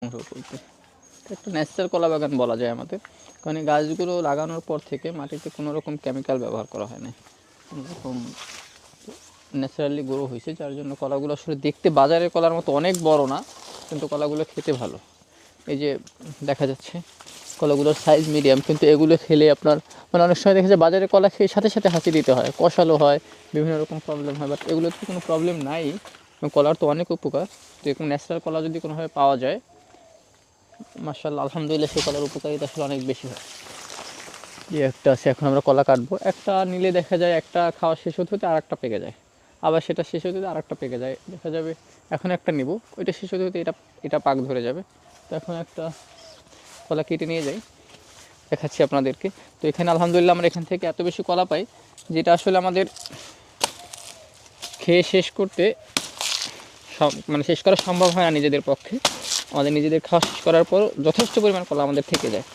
বলতে একটা ন্যাচারাল কলা বাগান বলা যায় আমাদের, কারণ এই গাছগুলো লাগানোর পর থেকে মাটিতে কোনো রকম কেমিক্যাল ব্যবহার করা হয় না, এরকম ন্যাচারালি গ্রো হয়েছে, যার জন্য কলাগুলো আসলে দেখতে বাজারের কলার মতো অনেক বড় না, কিন্তু কলাগুলো খেতে ভালো। এই যে দেখা যাচ্ছে কলাগুলোর সাইজ মিডিয়াম, কিন্তু এগুলো খেলে আপনার মানে অনেক সময় দেখা যায় বাজারে কলা খেয়ে সাথে সাথে হাঁচি দিতে হয়, কষালো হয়, বিভিন্ন রকম প্রবলেম হয়, বাট এগুলোতে কোনো প্রবলেম নাই। কলার তো অনেক উপকার, তো এরকম ন্যাচারাল কলা যদি কোনোভাবে পাওয়া যায়, মাশাআল্লাহ আলহামদুলিল্লাহ, সেই কলার উপকারিতা আসলে অনেক বেশি হয়। যে একটা আছে, এখন আমরা কলা কাটবো, একটা নিলে দেখা যায় একটা খাওয়া শেষ হতে হতে আর একটা পেকে যায়, আবার সেটা শেষ হতে হতে আর একটা পেকে যায়, দেখা যাবে এখন একটা নিব, ওইটা শেষ হতে হতে এটা এটা পাক ধরে যাবে। তো এখন একটা কলা কেটে নিয়ে যাই, দেখাচ্ছি আপনাদেরকে। তো এখানে আলহামদুলিল্লাহ আমরা এখান থেকে এত বেশি কলা পাই, যেটা আসলে আমাদের খেয়ে শেষ করতে মানে শেষ করা সম্ভব হয় না নিজেদের পক্ষে। আমাদের নিজেদের খাওয়া শেষ করার পর যথেষ্ট পরিমাণ কলা আমাদের থেকে যায়।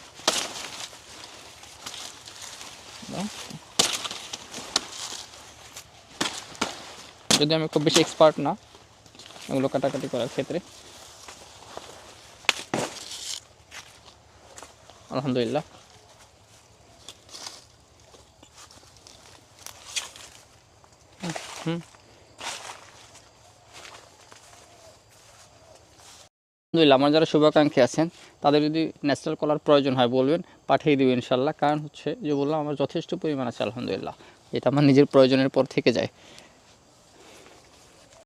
যদি আমি খুব বেশি এক্সপার্ট না এগুলো কাটাকাটি করার ক্ষেত্রে, আলহামদুলিল্লাহ। আলহামদুলিল্লাহ, আমার যারা শুভাকাঙ্ক্ষী আছেন তাদের যদি ন্যাচারাল কলার প্রয়োজন হয় বলবেন, পাঠিয়ে দেবো ইনশাল্লাহ। কারণ হচ্ছে যে বললাম আমার যথেষ্ট পরিমাণ আছে আলহামদুলিল্লাহ, এটা আমার নিজের প্রয়োজনের পর থেকে যায়।